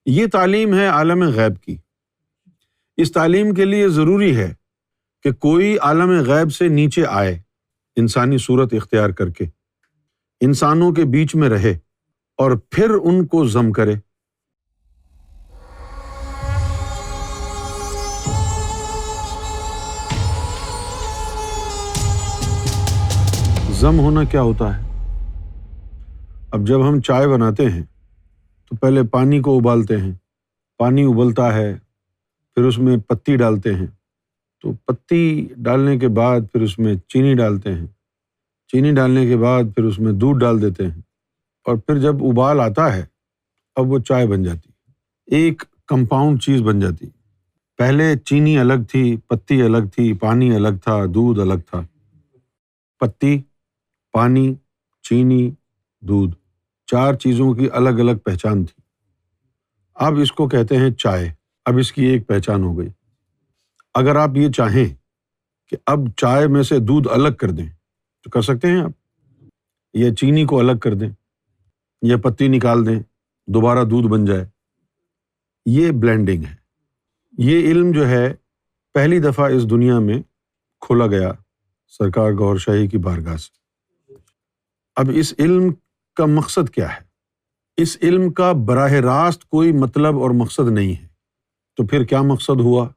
یہ تعلیم ہے عالم غیب کی۔ اس تعلیم کے لیے ضروری ہے کہ کوئی عالم غیب سے نیچے آئے، انسانی صورت اختیار کر کے انسانوں کے بیچ میں رہے اور پھر ان کو ضم کرے۔ ضم ہونا کیا ہوتا ہے؟ اب جب ہم چائے بناتے ہیں تو پہلے پانی کو ابالتے ہیں، پانی ابلتا ہے، پھر اس میں پتی ڈالتے ہیں، تو پتی ڈالنے کے بعد پھر اس میں چینی ڈالتے ہیں، چینی ڈالنے کے بعد پھر اس میں دودھ ڈال دیتے ہیں، اور پھر جب ابال آتا ہے اب وہ چائے بن جاتی ہے، ایک کمپاؤنڈ چیز بن جاتی ہے۔ پہلے چینی الگ تھی، پتی الگ تھی، پانی الگ تھا، دودھ الگ تھا۔ پتی، پانی، چینی، دودھ، 4 چیزوں کی الگ الگ پہچان تھی۔ اب اس کو کہتے ہیں چائے، اب اس کی ایک پہچان ہو گئی۔ اگر آپ یہ چاہیں کہ اب چائے میں سے دودھ الگ کر دیں تو کر سکتے ہیں آپ، یا چینی کو الگ کر دیں، یا پتی نکال دیں، دوبارہ دودھ بن جائے۔ یہ بلینڈنگ ہے۔ یہ علم جو ہے پہلی دفعہ اس دنیا میں کھولا گیا سرکار گوھر شاہی کی بارگاہ سے۔ اب اس علم کا مقصد کیا ہے؟ اس علم کا براہ راست کوئی مطلب اور مقصد نہیں ہے، تو پھر کیا مقصد ہوا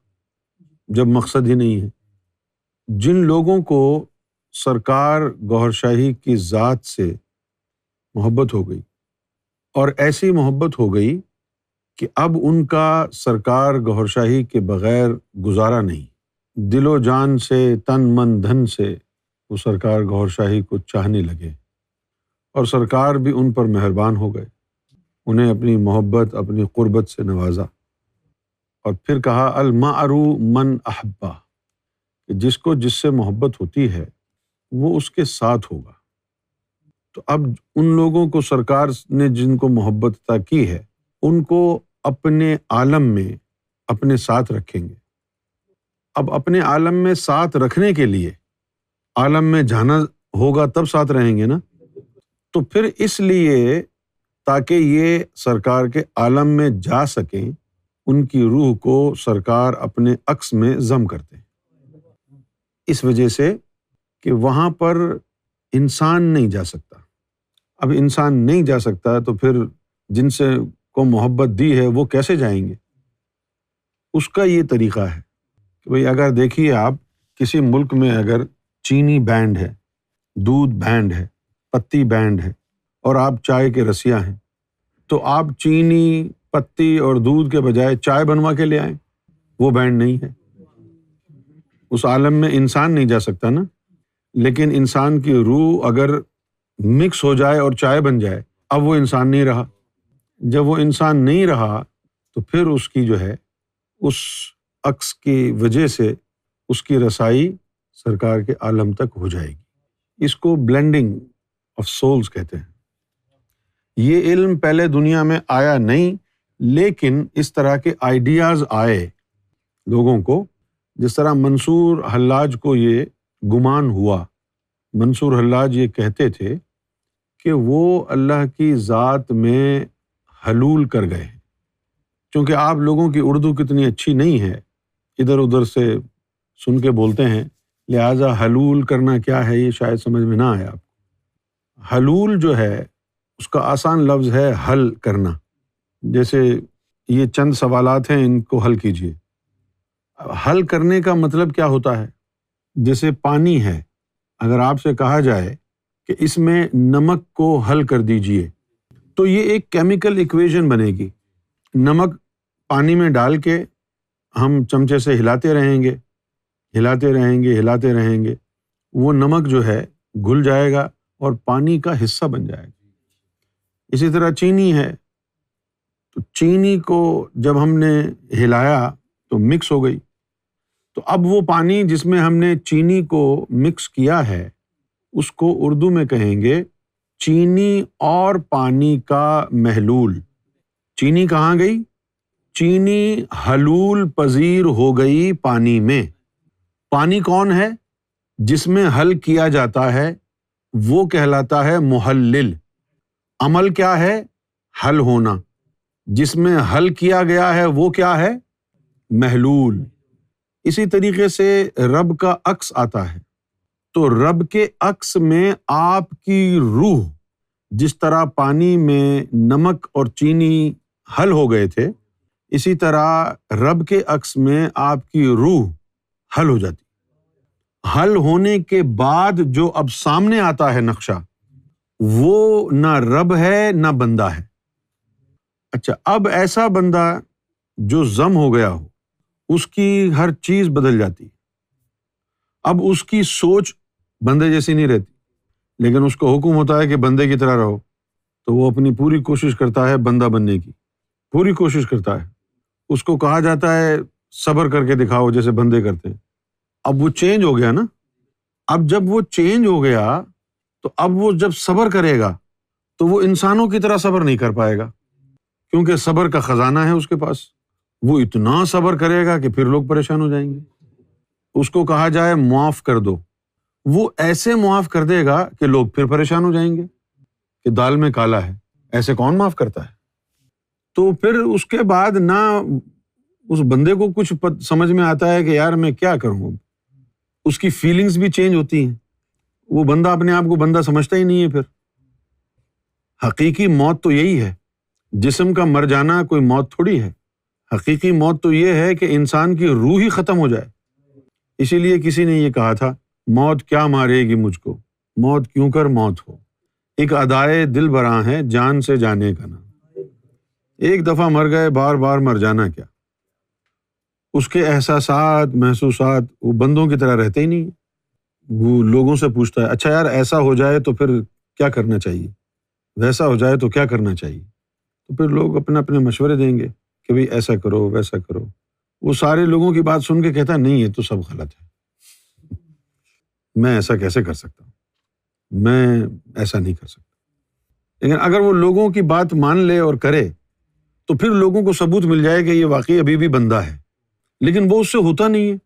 جب مقصد ہی نہیں ہے؟ جن لوگوں کو سرکار گوھر شاہی کی ذات سے محبت ہو گئی، اور ایسی محبت ہو گئی کہ اب ان کا سرکار گوھر شاہی کے بغیر گزارا نہیں، دل و جان سے، تن من دھن سے وہ سرکار گوھر شاہی کو چاہنے لگے، اور سرکار بھی ان پر مہربان ہو گئے، انہیں اپنی محبت، اپنی قربت سے نوازا، اور پھر کہا المعرو من احبہ، کہ جس کو جس سے محبت ہوتی ہے وہ اس کے ساتھ ہوگا۔ تو اب ان لوگوں کو سرکار نے جن کو محبت عطا کی ہے ان کو اپنے عالم میں اپنے ساتھ رکھیں گے۔ اب اپنے عالم میں ساتھ رکھنے کے لیے عالم میں جانا ہوگا تب ساتھ رہیں گے نا، تو پھر اس لیے تاکہ یہ سرکار کے عالم میں جا سکیں، ان کی روح کو سرکار اپنے عکس میں ضم کرتے ہیں، اس وجہ سے کہ وہاں پر انسان نہیں جا سکتا۔ اب انسان نہیں جا سکتا تو پھر جن سے کو محبت دی ہے وہ کیسے جائیں گے؟ اس کا یہ طریقہ ہے کہ بھئی اگر دیکھیے آپ کسی ملک میں اگر چینی بینڈ ہے، دودھ بینڈ ہے، پتی بینڈ ہے، اور آپ چائے کے رسیاں ہیں، تو آپ چینی، پتی اور دودھ کے بجائے چائے بنوا کے لے آئیں، وہ بینڈ نہیں ہے۔ اس عالم میں انسان نہیں جا سکتا نا، لیکن انسان کی روح اگر مکس ہو جائے اور چائے بن جائے، اب وہ انسان نہیں رہا۔ جب وہ انسان نہیں رہا تو پھر اس کی جو ہے اس عکس کی وجہ سے اس کی رسائی سرکار کے عالم تک ہو جائے گی۔ اس کو بلینڈنگ آف سولز کہتے ہیں۔ یہ علم پہلے دنیا میں آیا نہیں، لیکن اس طرح کے آئیڈیاز آئے لوگوں کو، جس طرح منصور حلاج کو یہ گمان ہوا۔ منصور حلاج یہ کہتے تھے کہ وہ اللہ کی ذات میں حلول کر گئے، چونکہ آپ لوگوں کی اردو کتنی اچھی نہیں ہے، ادھر ادھر سے سن کے بولتے ہیں، لہٰذا حلول کرنا کیا ہے یہ شاید سمجھ میں نہ آئے آپ کو۔ حلول جو ہے اس کا آسان لفظ ہے حل کرنا، جیسے یہ چند سوالات ہیں، ان کو حل کیجیے۔ حل کرنے کا مطلب کیا ہوتا ہے؟ جیسے پانی ہے، اگر آپ سے کہا جائے کہ اس میں نمک کو حل کر دیجیے، تو یہ ایک کیمیکل ایکویشن بنے گی۔ نمک پانی میں ڈال کے ہم چمچے سے ہلاتے رہیں گے، ہلاتے رہیں گے، ہلاتے رہیں گے، وہ نمک جو ہے گھل جائے گا اور پانی کا حصہ بن جائے گا۔ اسی طرح چینی ہے، تو چینی کو جب ہم نے ہلایا تو مکس ہو گئی، تو اب وہ پانی جس میں ہم نے چینی کو مکس کیا ہے اس کو اردو میں کہیں گے چینی اور پانی کا محلول۔ چینی کہاں گئی؟ چینی حلول پذیر ہو گئی پانی میں۔ پانی کون ہے؟ جس میں حل کیا جاتا ہے وہ کہلاتا ہے محلل۔ عمل کیا ہے؟ حل ہونا۔ جس میں حل کیا گیا ہے وہ کیا ہے؟ محلول۔ اسی طریقے سے رب کا عکس آتا ہے، تو رب کے عکس میں آپ کی روح، جس طرح پانی میں نمک اور چینی حل ہو گئے تھے، اسی طرح رب کے عکس میں آپ کی روح حل ہو جاتی۔ حل ہونے کے بعد جو اب سامنے آتا ہے نقشہ، وہ نہ رب ہے نہ بندہ ہے۔ اچھا، اب ایسا بندہ جو ضم ہو گیا ہو، اس کی ہر چیز بدل جاتی ہے۔ اب اس کی سوچ بندے جیسی نہیں رہتی، لیکن اس کو حکم ہوتا ہے کہ بندے کی طرح رہو، تو وہ اپنی پوری کوشش کرتا ہے بندہ بننے کی، پوری کوشش کرتا ہے۔ اس کو کہا جاتا ہے صبر کر کے دکھاؤ جیسے بندے کرتے ہیں۔ اب وہ چینج ہو گیا نا، اب جب وہ چینج ہو گیا تو اب وہ جب صبر کرے گا تو وہ انسانوں کی طرح صبر نہیں کر پائے گا، کیونکہ صبر کا خزانہ ہے اس کے پاس۔ وہ اتنا صبر کرے گا کہ پھر لوگ پریشان ہو جائیں گے۔ اس کو کہا جائے معاف کر دو، وہ ایسے معاف کر دے گا کہ لوگ پھر پریشان ہو جائیں گے کہ دال میں کالا ہے، ایسے کون معاف کرتا ہے؟ تو پھر اس کے بعد نہ اس بندے کو کچھ سمجھ میں آتا ہے کہ یار میں کیا کروں، اس کی فیلنگز بھی چینج ہوتی ہیں، وہ بندہ اپنے آپ کو بندہ سمجھتا ہی نہیں ہے۔ پھر حقیقی موت تو یہی ہے، جسم کا مر جانا کوئی موت تھوڑی ہے۔ حقیقی موت تو یہ ہے کہ انسان کی روح ہی ختم ہو جائے۔ اسی لیے کسی نے یہ کہا تھا، موت کیا مارے گی مجھ کو، موت کیوں کر موت ہو، ایک ادائے دل براں ہے جان سے جانے کا نام۔ ایک دفعہ مر گئے، بار بار مر جانا کیا؟ اس کے احساسات محسوسات وہ بندوں کی طرح رہتے ہی نہیں۔ وہ لوگوں سے پوچھتا ہے، اچھا یار ایسا ہو جائے تو پھر کیا کرنا چاہیے، ویسا ہو جائے تو کیا کرنا چاہیے؟ تو پھر لوگ اپنے اپنے مشورے دیں گے کہ بھئی ایسا کرو ویسا کرو۔ وہ سارے لوگوں کی بات سن کے کہتا نہیں، یہ تو سب غلط ہے، میں ایسا کیسے کر سکتا ہوں، میں ایسا نہیں کر سکتا۔ لیکن اگر وہ لوگوں کی بات مان لے اور کرے تو پھر لوگوں کو ثبوت مل جائے کہ یہ واقعی ابھی بھی بندہ ہے، لیکن وہ اس سے ہوتا نہیں ہے،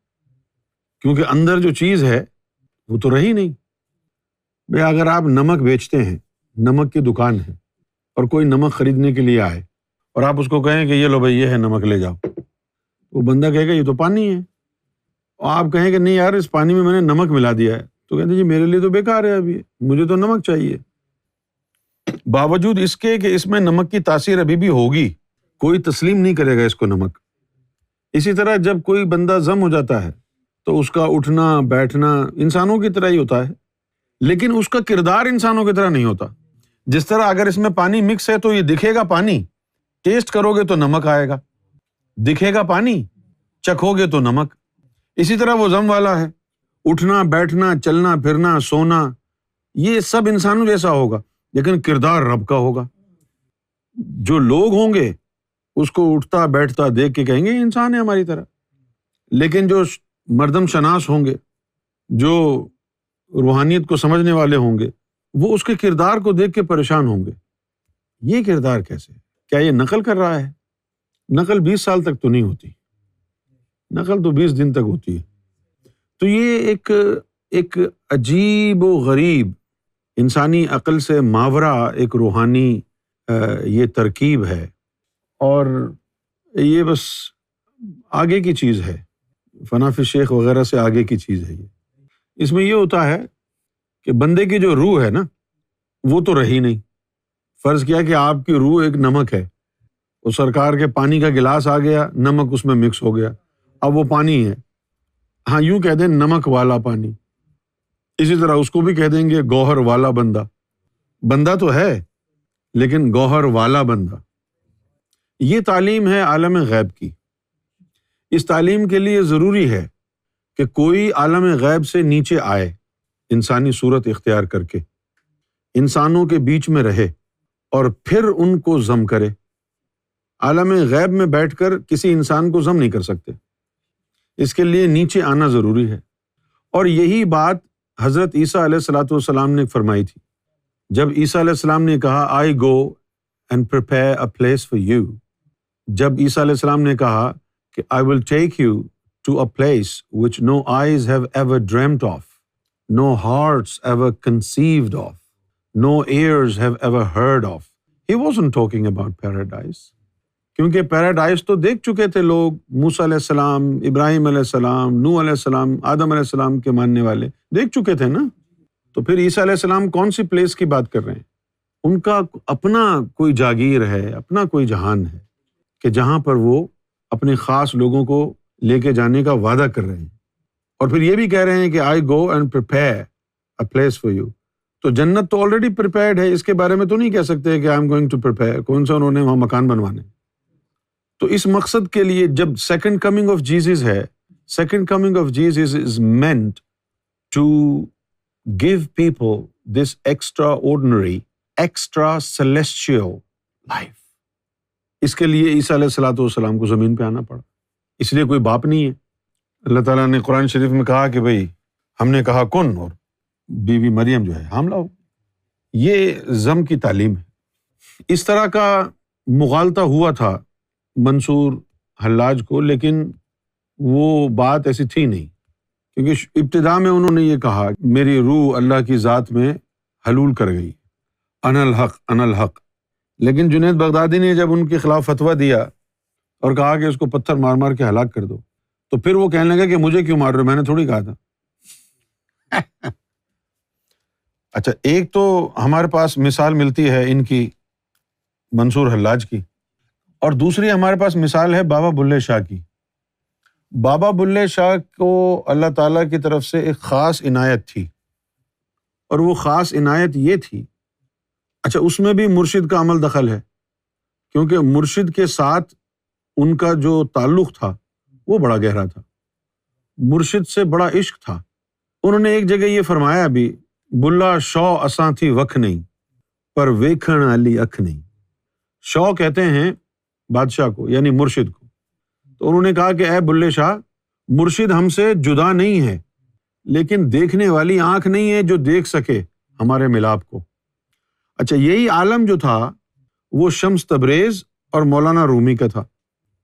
کیونکہ اندر جو چیز ہے وہ تو رہی نہیں۔ بھئی اگر آپ نمک بیچتے ہیں، نمک کی دکان ہے، اور کوئی نمک خریدنے کے لیے آئے اور آپ اس کو کہیں کہ یہ لو بھائی یہ ہے نمک لے جاؤ، وہ بندہ کہے گا یہ تو پانی ہے، اور آپ کہیں کہ نہیں یار اس پانی میں نے نمک ملا دیا ہے، تو کہتے جی میرے لیے تو بیکار ہے، ابھی مجھے تو نمک چاہیے، باوجود اس کے کہ اس میں نمک کی تاثیر ابھی بھی ہوگی، کوئی تسلیم نہیں کرے گا اس کو نمک۔ اسی طرح جب کوئی بندہ ضم ہو جاتا ہے تو اس کا اٹھنا بیٹھنا انسانوں کی طرح ہی ہوتا ہے، لیکن اس کا کردار انسانوں کی طرح نہیں ہوتا۔ جس طرح اگر اس میں پانی مکس ہے تو یہ دکھے گا پانی، ٹیسٹ کرو گے تو نمک آئے گا، دکھے گا پانی، چکھو گے تو نمک۔ اسی طرح وہ ضم والا ہے، اٹھنا بیٹھنا چلنا پھرنا سونا یہ سب انسانوں جیسا ہوگا، لیکن کردار رب کا ہوگا۔ جو لوگ ہوں گے اس کو اٹھتا بیٹھتا دیکھ کے کہیں گے یہ انسان ہے ہماری طرح، لیکن جو مردم شناس ہوں گے، جو روحانیت کو سمجھنے والے ہوں گے، وہ اس کے کردار کو دیکھ کے پریشان ہوں گے، یہ کردار کیسے، کیا یہ نقل کر رہا ہے؟ نقل 20 سال تک تو نہیں ہوتی، نقل تو 20 دن تک ہوتی ہے۔ تو یہ ایک عجیب و غریب انسانی عقل سے ماورا ایک روحانی یہ ترکیب ہے، اور یہ بس آگے کی چیز ہے، فنا فی الشیخ وغیرہ سے آگے کی چیز ہے۔ اس میں یہ ہوتا ہے کہ بندے کی جو روح ہے نا وہ تو رہی نہیں۔ فرض کیا کہ آپ کی روح ایک نمک ہے، وہ سرکار کے پانی کا گلاس آ گیا، نمک اس میں مکس ہو گیا، اب وہ پانی ہے، ہاں یوں کہہ دیں نمک والا پانی۔ اسی طرح اس کو بھی کہہ دیں گے گوہر والا بندہ، بندہ تو ہے لیکن گوہر والا بندہ۔ یہ تعلیم ہے عالم غیب کی۔ اس تعلیم کے لیے ضروری ہے کہ کوئی عالم غیب سے نیچے آئے، انسانی صورت اختیار کر کے انسانوں کے بیچ میں رہے اور پھر ان کو ضم کرے۔ عالم غیب میں بیٹھ کر کسی انسان کو ضم نہیں کر سکتے، اس کے لیے نیچے آنا ضروری ہے۔ اور یہی بات حضرت عیسیٰ علیہ الصلوۃ والسلام نے فرمائی تھی، جب عیسیٰ علیہ السلام نے کہا I go and prepare a place for you, جب عیسیٰ علیہ السلام نے کہا کہ I will take you to a place which no eyes have ever dreamt of, no hearts ever conceived of, no ears have ever heard of. He wasn't talking about paradise. کیونکہ paradise تو دیکھ چکے تھے لوگ، موسیٰ علیہ السلام، ابراہیم علیہ السلام، نوح علیہ السلام، آدم علیہ السلام کے ماننے والے دیکھ چکے تھے نا. تو پھر عیسیٰ علیہ السلام کون سی پلیس کی بات کر رہے ہیں؟ ان کا اپنا کوئی جاگیر ہے، اپنا کوئی جہان ہے کہ جہاں پر وہ اپنے خاص لوگوں کو لے کے جانے کا وعدہ کر رہے ہیں. اور پھر یہ بھی کہہ رہے ہیں کہ I go and prepare a place for you. تو جنت تو آلریڈی پریپیئرڈ ہے، اس کے بارے میں تو نہیں کہہ سکتے کہ I am going to prepare. کون سا انہوں نے وہاں مکان بنوانے. تو اس مقصد کے لیے جب سیکنڈ کمنگ آف جیزس ہے، second coming of Jesus is meant to give people this extraordinary, extra celestial life. اس کے لیے عیسیٰ علیہ الصلوۃ والسلام کو زمین پہ آنا پڑا. اس لیے کوئی باپ نہیں ہے. اللہ تعالیٰ نے قرآن شریف میں کہا کہ بھئی ہم نے کہا کن، اور بیوی مریم جو ہے حاملہ ہو. یہ ضم کی تعلیم ہے. اس طرح کا مغالطہ ہوا تھا منصور حلاج کو، لیکن وہ بات ایسی تھی نہیں، کیونکہ ابتدا میں انہوں نے یہ کہا میری روح اللہ کی ذات میں حلول کر گئی، انا الحق انا الحق. لیکن جنید بغدادی نے جب ان کے خلاف فتویٰ دیا اور کہا کہ اس کو پتھر مار مار کے ہلاک کر دو، تو پھر وہ کہنے لگے کہ مجھے کیوں مار رہے ہو، میں نے تھوڑی کہا تھا. اچھا، ایک تو ہمارے پاس مثال ملتی ہے ان کی منصور حلاج کی، اور دوسری ہمارے پاس مثال ہے بابا بلے شاہ کی. بابا بلے شاہ کو اللہ تعالیٰ کی طرف سے ایک خاص عنایت تھی، اور وہ خاص عنایت یہ تھی، اچھا اس میں بھی مرشد کا عمل دخل ہے، کیونکہ مرشد کے ساتھ ان کا جو تعلق تھا وہ بڑا گہرا تھا، مرشد سے بڑا عشق تھا. انہوں نے ایک جگہ یہ فرمایا بھی، بلا شو اساں تھی وکھ نہیں پر ویکھن علی اکھ نہیں. شو کہتے ہیں بادشاہ کو، یعنی مرشد کو. تو انہوں نے کہا کہ اے بلے شاہ، مرشد ہم سے جدا نہیں ہے، لیکن دیکھنے والی آنکھ نہیں ہے جو دیکھ سکے ہمارے ملاپ کو. اچھا، یہی عالم جو تھا وہ شمس تبریز اور مولانا رومی کا تھا.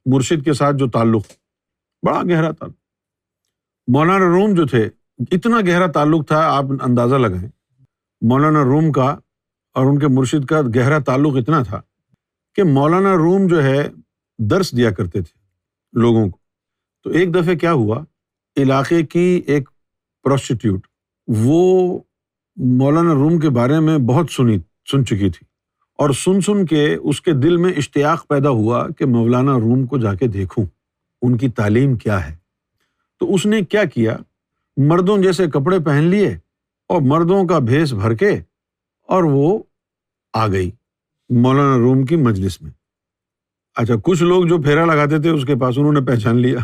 مرشد کے ساتھ جو تعلق بڑا گہرا تھا. مولانا روم جو تھے، اتنا گہرا تعلق تھا، آپ اندازہ لگائیں. مولانا روم کا اور ان کے مرشد کا گہرا تعلق اتنا تھا کہ مولانا روم جو ہے درس دیا کرتے تھے لوگوں کو. تو ایک دفعہ کیا ہوا، علاقے کی ایک پروسٹیٹیوٹ وہ مولانا روم کے بارے میں بہت سن چکی تھی، اور سن کے اس کے دل میں اشتیاق پیدا ہوا کہ مولانا روم کو جا کے دیکھوں ان کی تعلیم کیا ہے. تو اس نے کیا کیا، مردوں جیسے کپڑے پہن لیے اور مردوں کا بھیس بھر کے، اور وہ آ گئی مولانا روم کی مجلس میں. اچھا، کچھ لوگ جو پھیرا لگاتے تھے اس کے پاس، انہوں نے پہچان لیا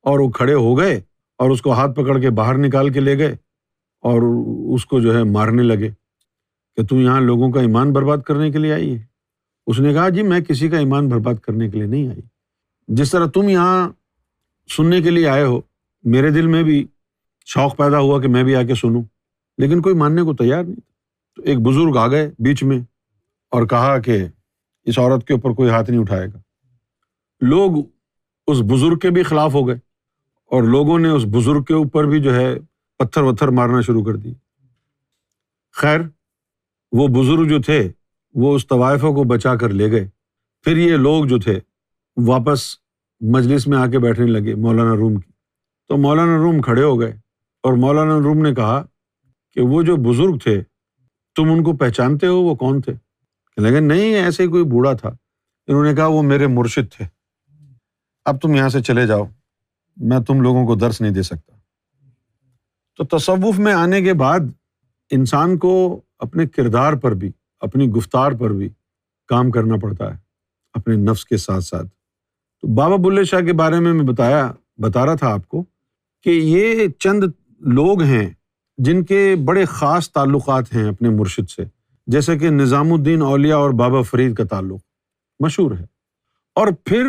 اور وہ کھڑے ہو گئے اور اس کو ہاتھ پکڑ کے باہر نکال کے لے گئے اور اس کو جو ہے مارنے لگے کہ تو یہاں لوگوں کا ایمان برباد کرنے کے لیے آئی ہے. اس نے کہا جی میں کسی کا ایمان برباد کرنے کے لیے نہیں آئی. جس طرح تم یہاں سننے کے لیے آئے ہو، میرے دل میں بھی شوق پیدا ہوا کہ میں بھی آ کے سنوں، لیکن کوئی ماننے کو تیار نہیں. تو ایک بزرگ آ گئے بیچ میں اور کہا کہ اس عورت کے اوپر کوئی ہاتھ نہیں اٹھائے گا. لوگ اس بزرگ کے بھی خلاف ہو گئے اور لوگوں نے اس بزرگ کے اوپر بھی جو ہے پتھر وتھر مارنا شروع کر دی. خیر، وہ بزرگ جو تھے وہ اس طوائفوں کو بچا کر لے گئے. پھر یہ لوگ جو تھے واپس مجلس میں آ کے بیٹھنے لگے مولانا روم کی. تو مولانا روم کھڑے ہو گئے اور مولانا روم نے کہا کہ وہ جو بزرگ تھے تم ان کو پہچانتے ہو، وہ کون تھے؟ لیکن نہیں، ایسے ہی کوئی بوڑھا تھا. انہوں نے کہا وہ میرے مرشد تھے، اب تم یہاں سے چلے جاؤ، میں تم لوگوں کو درس نہیں دے سکتا. تو تصوف میں آنے کے بعد انسان کو اپنے کردار پر بھی، اپنی گفتار پر بھی کام کرنا پڑتا ہے، اپنے نفس کے ساتھ ساتھ. تو بابا بلے شاہ کے بارے میں بتا رہا تھا آپ کو کہ یہ چند لوگ ہیں جن کے بڑے خاص تعلقات ہیں اپنے مرشد سے، جیسے کہ نظام الدین اولیاء اور بابا فرید کا تعلق مشہور ہے، اور پھر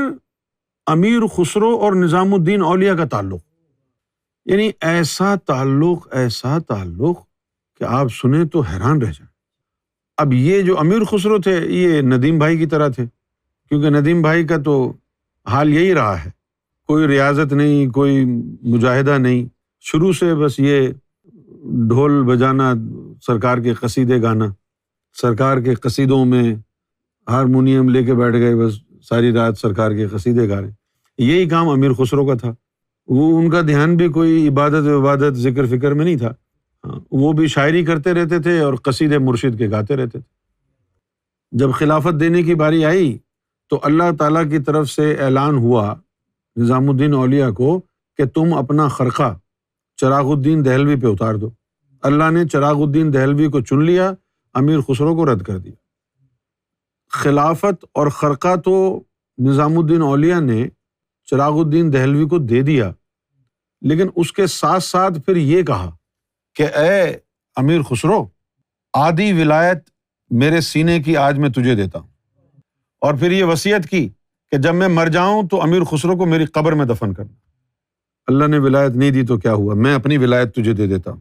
امیر خسرو اور نظام الدین اولیاء کا تعلق. یعنی ایسا تعلق کہ آپ سنیں تو حیران رہ جائیں. اب یہ جو امیر خسرو تھے یہ ندیم بھائی کی طرح تھے، کیونکہ ندیم بھائی کا تو حال یہی رہا ہے، کوئی ریاضت نہیں، کوئی مجاہدہ نہیں، شروع سے بس یہ ڈھول بجانا، سرکار کے قصیدے گانا، سرکار کے قصیدوں میں ہارمونیم لے کے بیٹھ گئے، بس ساری رات سرکار کے قصیدے گا رہے ہیں۔ یہی کام امیر خسرو کا تھا۔ وہ ان کا دھیان بھی کوئی عبادت ذکر فکر میں نہیں تھا، وہ بھی شاعری کرتے رہتے تھے اور قصیدے مرشد کے گاتے رہتے تھے۔ جب خلافت دینے کی باری آئی تو اللہ تعالیٰ کی طرف سے اعلان ہوا نظام الدین اولیاء کو کہ تم اپنا خرقہ چراغ الدین دہلوی پہ اتار دو۔ اللہ نے چراغ الدین دہلوی کو چن لیا، امیر خسرو کو رد کر دیا۔ خلافت اور خرقہ تو نظام الدین اولیاء نے چراغ الدین دہلوی کو دے دیا، لیکن اس کے ساتھ ساتھ پھر یہ کہا کہ اے امیر خسرو، آدھی ولایت میرے سینے کی آج میں تجھے دیتا ہوں، اور پھر یہ وصیت کی کہ جب میں مر جاؤں تو امیر خسرو کو میری قبر میں دفن کرنا۔ اللہ نے ولایت نہیں دی تو کیا ہوا، میں اپنی ولایت تجھے دے دیتا ہوں۔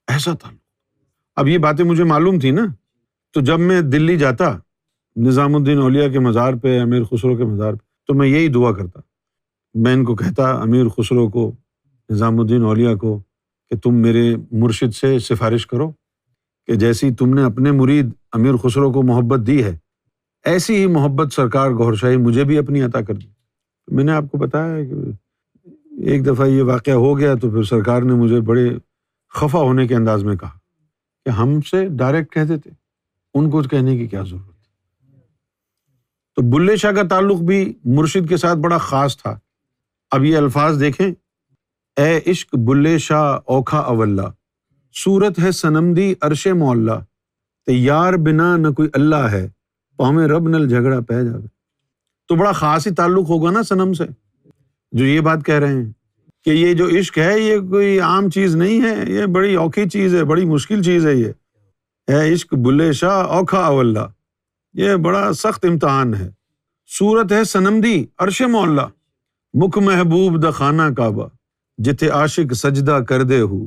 ایسا تعلق۔ اب یہ باتیں مجھے معلوم تھی نا، تو جب میں دلی جاتا نظام الدین اولیاء کے مزار پہ، امیر خسرو کے مزار پہ، تو میں یہی دعا کرتا، میں ان کو کہتا، امیر خسرو کو، نظام الدین اولیاء کو، کہ تم میرے مرشد سے سفارش کرو کہ جیسی تم نے اپنے مرید امیر خسرو کو محبت دی ہے، ایسی ہی محبت سرکار گوھر شاہی مجھے بھی اپنی عطا کر دی۔ میں نے آپ کو بتایا کہ ایک دفعہ یہ واقعہ ہو گیا تو پھر سرکار نے مجھے بڑے خفا ہونے کے انداز میں کہا کہ ہم سے ڈائریکٹ کہہ دیتے، ان کو کہنے کی کیا ضرورت۔ تو بلے شاہ کا تعلق بھی مرشد کے ساتھ بڑا خاص تھا۔ اب یہ الفاظ دیکھیں، اے عشق بلے شاہ اوکھا اولا، صورت ہے صنم دی عرش مولا، تے یار بنا نہ کوئی اللہ ہے، پاویں رب نل جھگڑا پہ جاوے۔ تو بڑا خاص ہی تعلق ہوگا نا صنم سے، جو یہ بات کہہ رہے ہیں کہ یہ جو عشق ہے یہ کوئی عام چیز نہیں ہے، یہ بڑی اوکھی چیز ہے، بڑی مشکل چیز ہے۔ یہ اے عشق بلے شاہ اوکھا اولا، یہ بڑا سخت امتحان ہے۔ صورت ہے صنم دی عرش مولا، مکھ محبوب دا خانہ کعبہ، جتھے عاشق سجدہ کردے ہو،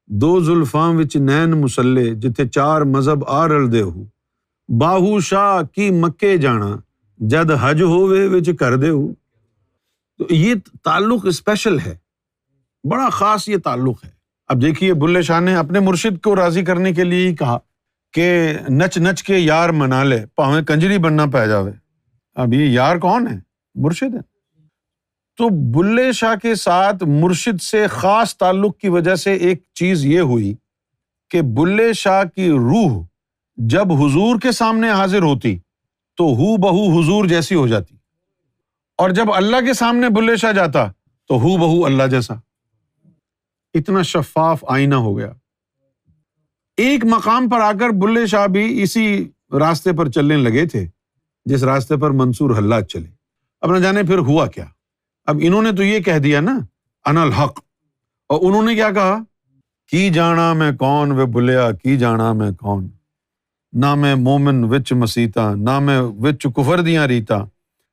دو زلفاں وچ نین مسلے، جتھے چار مذہب آ رلدے ہو، باہو شاہ کی مکے جانا، جد حج ہووے وچ کردے ہو۔ تو یہ تعلق اسپیشل ہے، بڑا خاص یہ تعلق ہے۔ اب دیکھیے بلے شاہ نے اپنے مرشد کو راضی کرنے کے لیے ہی کہا کہ نچ نچ کے یار منا لے، پاویں کنجری بننا پہ جاوے۔ اب یہ یار کون ہے؟ مرشد ہے۔ تو بلے شاہ کے ساتھ مرشد سے خاص تعلق کی وجہ سے ایک چیز یہ ہوئی کہ بلے شاہ کی روح جب حضور کے سامنے حاضر ہوتی تو ہو بہو حضور جیسی ہو جاتی، اور جب اللہ کے سامنے بلے شاہ جاتا تو ہو بہو اللہ جیسا۔ اتنا شفاف آئینہ ہو گیا۔ ایک مقام پر آ کر بلے شاہ بھی اسی راستے پر چلنے لگے تھے جس راستے پر منصور حلاج چلے۔ اب نہ جانے پھر ہوا کیا۔ اب انہوں نے تو یہ کہہ دیا نا انا الحق، اور انہوں نے کیا کہا، کی جانا میں کون وے بلیا، کی جانا میں کون، نہ میں مومن وچ مسیتاں، نہ میں وچ کفر دیاں ریتاں،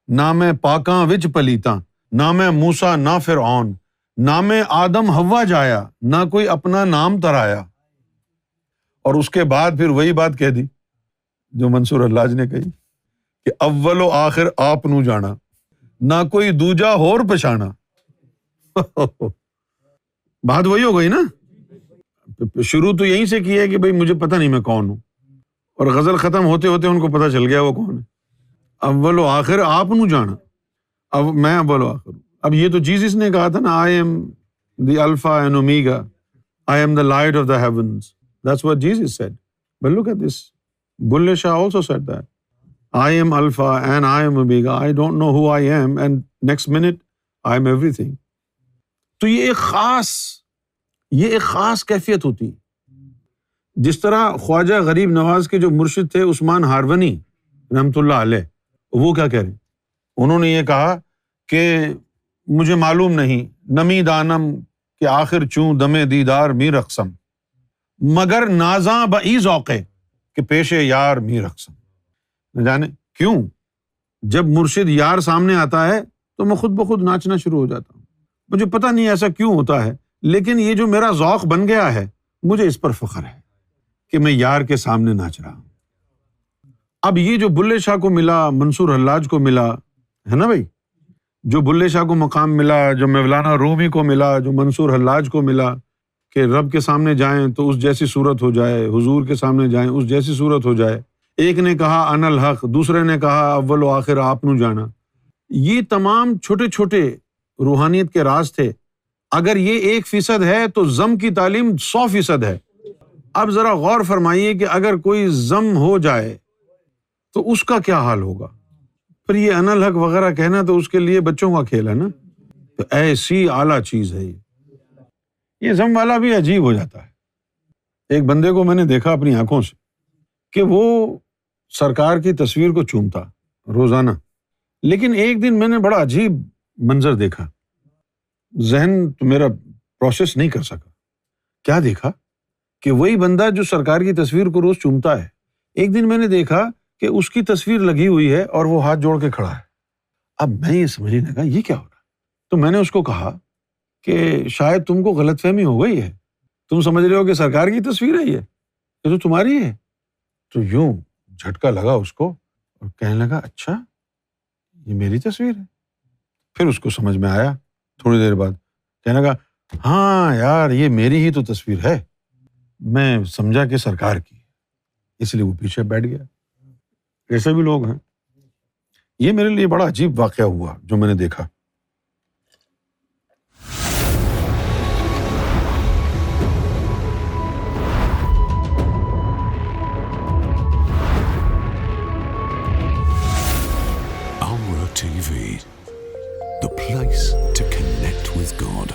نہ میں پاکاں وچ پلیتاں، نہ میں موسیٰ نہ فرعون، نہ میں آدم ہوا جایا، نہ کوئی اپنا نام ترایا۔ اور اس کے بعد پھر وہی بات کہہ دی جو منصور حلاج نے کہی کہ اول و آخر آپ نو جانا، نہ کوئی دوجا ہور پچھانا۔ بات وہی ہو گئی نا، شروع تو یہیں سے کی ہے کہ بھئی مجھے پتہ نہیں میں کون ہوں، اور غزل ختم ہوتے ہوتے ان کو پتہ چل گیا وہ کون ہے۔ اول و آخر آپ نو جانا، اب میں اول و آخر ہوں۔ اب یہ تو جیسس نے کہا تھا نا، I am the alpha and omega, I am the light of the heavens. That's what Jesus said. But look at this. Bulle Shah also said that. I am Alpha and I am Omega. I don't know who I am, and next minute I am everything. تو یہ ایک خاص کیفیت ہوتی ہے۔ جس طرح خواجہ غریب نواز کے جو مرشد تھے عثمان ہارونی رحمۃ اللہ علیہ، وہ کیا کہہ رہے ہیں؟ انہوں نے یہ کہا کہ مجھے معلوم نہیں نمی دانم کہ آخر چوں دم دیدار می رقصم، مگر نازاں بئی ذوقے کہ پیش یار می رقصم۔ نہ جانے کیوں جب مرشد یار سامنے آتا ہے تو میں خود بخود ناچنا شروع ہو جاتا ہوں۔ مجھے پتہ نہیں ایسا کیوں ہوتا ہے، لیکن یہ جو میرا ذوق بن گیا ہے مجھے اس پر فخر ہے کہ میں یار کے سامنے ناچ رہا ہوں۔ اب یہ جو بلے شاہ کو ملا، منصور حلاج کو ملا ہے نا بھائی، جو بلے شاہ کو مقام ملا، جو مولانا رومی کو ملا، جو منصور حلاج کو ملا کہ رب کے سامنے جائیں تو اس جیسی صورت ہو جائے، حضور کے سامنے جائیں اس جیسی صورت ہو جائے، ایک نے کہا انا الحق، دوسرے نے کہا اول و آخر آپ نو جانا۔ یہ تمام چھوٹے چھوٹے روحانیت کے راز تھے۔ اگر یہ 1% ہے تو ضم کی تعلیم 100% ہے۔ اب ذرا غور فرمائیے کہ اگر کوئی ضم ہو جائے تو اس کا کیا حال ہوگا؟ پھر یہ انا الحق وغیرہ کہنا تو اس کے لیے بچوں کا کھیل ہے نا۔ تو ایسی اعلیٰ چیز ہے یہ ضم والا بھی عجیب ہو جاتا ہے۔ ایک بندے کو میں نے دیکھا اپنی آنکھوں سے کہ وہ سرکار کی تصویر کو چومتا روزانہ، لیکن ایک دن میں نے بڑا عجیب منظر دیکھا، ذہن تو میرا پروسیس نہیں کر سکا۔ کیا دیکھا کہ وہی بندہ جو سرکار کی تصویر کو روز چومتا ہے، ایک دن میں نے دیکھا کہ اس کی تصویر لگی ہوئی ہے اور وہ ہاتھ جوڑ کے کھڑا ہے۔ اب میں یہ سمجھنے لگا یہ کیا ہو رہا ہے، تو میں نے اس کو کہا کہ شاید تم کو غلط فہمی ہو گئی ہے، تم سمجھ رہے ہو کہ سرکار کی تصویر ہے یہ تو تمہاری ہے۔ تو یوں جھٹکا لگا اس کو اور کہنے لگا اچھا یہ میری تصویر ہے۔ پھر اس کو سمجھ میں آیا تھوڑی دیر بعد، کہنے لگا ہاں یار یہ میری ہی تو تصویر ہے، میں سمجھا کہ سرکار کی، اس لیے وہ پیچھے بیٹھ گیا۔ ایسے بھی لوگ ہیں۔ یہ میرے لیے بڑا عجیب واقعہ ہوا جو میں نے دیکھا۔ Amra TV, the place to connect with God.